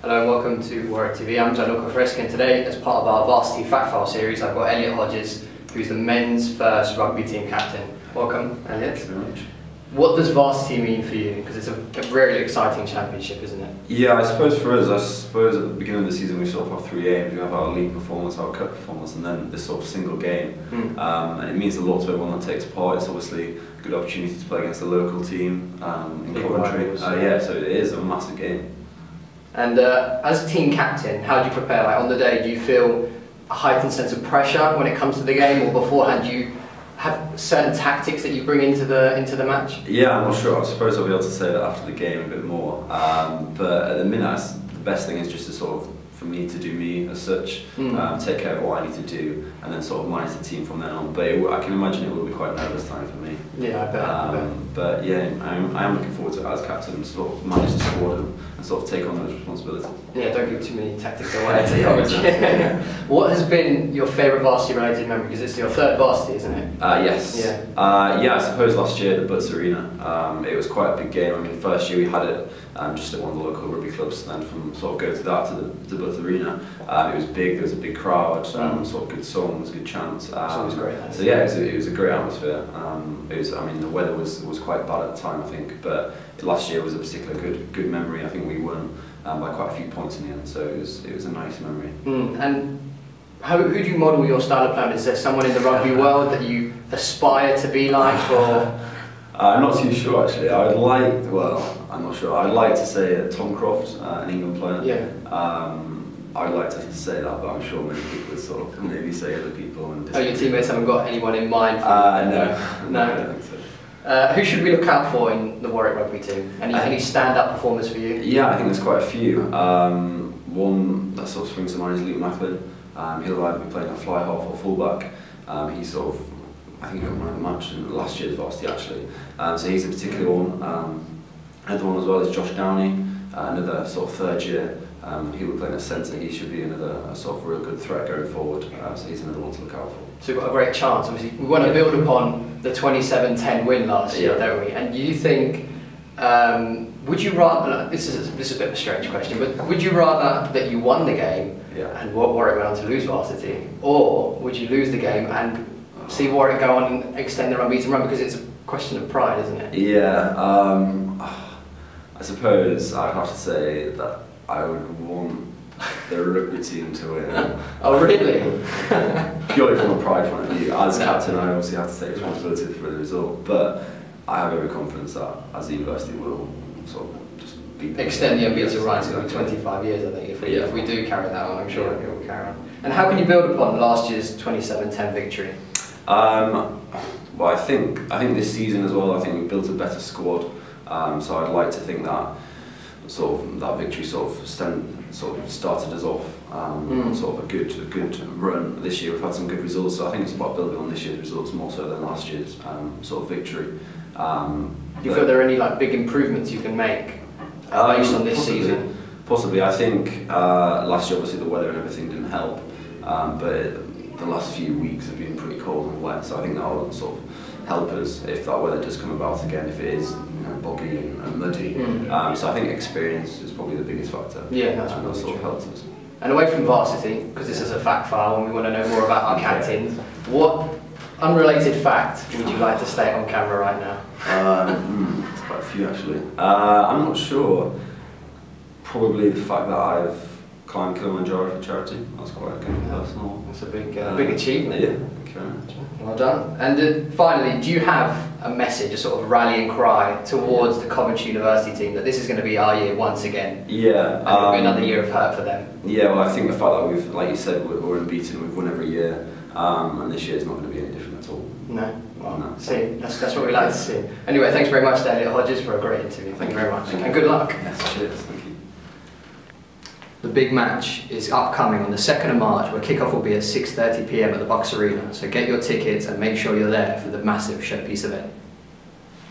Hello and welcome to Warwick TV. I'm Gianluca Fresca, and today, as part of our Varsity Fact File series, I've got Elliot Hodges, who's the men's first rugby team captain. Welcome, Elliot. Thank you very much. What does Varsity mean for you? Because it's a really exciting championship, isn't it? Yeah, I suppose for us, at the beginning of the season we sort of have 3 games. We have our league performance, our cup performance, and then this sort of single game. And it means a lot to everyone that takes part. It's obviously a good opportunity to play against a local team in Coventry. Yeah, so it is a massive game. And as team captain, how do you prepare? Like on the day, do you feel a heightened sense of pressure when it comes to the game, or beforehand do you have certain tactics that you bring into the match? Yeah, I'm not sure. I suppose I'll be able to say that after the game a bit more. But at the minute, the best thing is just to sort of, for me to do me as such, take care of what I need to do, and then sort of manage the team from then on. But I can imagine it will be quite a nervous time for me. Yeah, I bet. But yeah, I am looking forward to it as captain, and sort of manage the squad and sort of take on those responsibilities. Yeah, don't give too many tactics away. What has been your favourite varsity related memory? Because it's your third varsity, isn't it? Yes. Yeah. Yeah, I suppose last year at the Butts Arena, it was quite a big game. I mean, first year we had it just at one of the local rugby clubs, and then from sort of go to that to the Butts Arena, it was big. There was a big crowd, sort of good songs, good chants. It was great. So yeah, it was a great atmosphere. I mean, the weather was quite bad at the time, I think, but last year was a particularly good memory. I think we won by quite a few points in the end, so it was a nice memory. And who do you model your style of play? Is there someone in the rugby world that you aspire to be like, or? I'm not too sure actually. I'm not sure. I'd like to say Tom Croft, an England player. Yeah. I'd like to say that, but I'm sure many people would sort of maybe say other people. And your teammates haven't got anyone in mind? No. No. I don't think so. Who should we look out for in the Warwick Rugby Team? Any stand-up performers for you? Yeah, I think there's quite a few. One that sort of springs to mind is Luke Macklin. He'll either be playing a fly half or fullback. He's sort of, I think he got one of the match in last year's varsity actually. So he's a particular one. Another one as well is Josh Downey, another sort of third year. He will play in a centre. He should be another sort of real good threat going forward. So he's another one to look out for. So we've got a great chance. Obviously, we want to build upon the 27-10 win last year, don't we? And do you think, would you rather? This is a bit of a strange question, but would you rather that you won the game and Warwick went on to lose Varsity, or would you lose the game and see Warwick go on and extend their unbeaten run? Because it's a question of pride, isn't it? Yeah. I suppose I'd have to say that I would want the rugby team to win. Oh, really? Purely from a pride point of view. As captain, I obviously have to take responsibility for the result, but I have every confidence that as the university will sort of just beat them. Extend the unbeaten run to 25 years, I think. If we do carry that on, I'm sure it will carry on. And how can you build upon last year's 27-10 victory? Well, I think this season as well, I think we built a better squad. So I'd like to think that that victory sort of started us off sort of a good run this year. We've had some good results, so I think it's about building on this year's results more so than last year's sort of victory. Do you feel there are any big improvements you can make based on this season? Possibly. I think last year obviously the weather and everything didn't help, but the last few weeks have been pretty cold and wet, so I think that will sort of help us if that weather does come about again, if it is boggy and muddy. So I think experience is probably the biggest factor. Yeah, that's really sort of helped us. And away from Varsity, because this is a fact file and we want to know more about our Canteens, what unrelated fact would you like to state on camera right now? There's quite a few actually. I'm not sure. Probably the fact that I've climbed Kilimanjaro for charity. That's quite a good personal. That's a big achievement. Yeah, thank you very much. Well done. And finally, do you have a message, a sort of rallying cry towards the Coventry University team that this is going to be our year once again? Yeah. And it'll be another year of hurt for them. Yeah, well, I think the fact that we've, like you said, we're unbeaten, we've won every year, and this year is not going to be any different at all. No. Well, no. See, that's what we like to see. Anyway, thanks very much to Elliot Hodges for a great interview. Thank you very much. And good luck. Yes, cheers. Thank you. The big match is upcoming on the 2nd of March, where kickoff will be at 6:30 PM at the Bucks Arena. So get your tickets and make sure you're there for the massive showpiece event.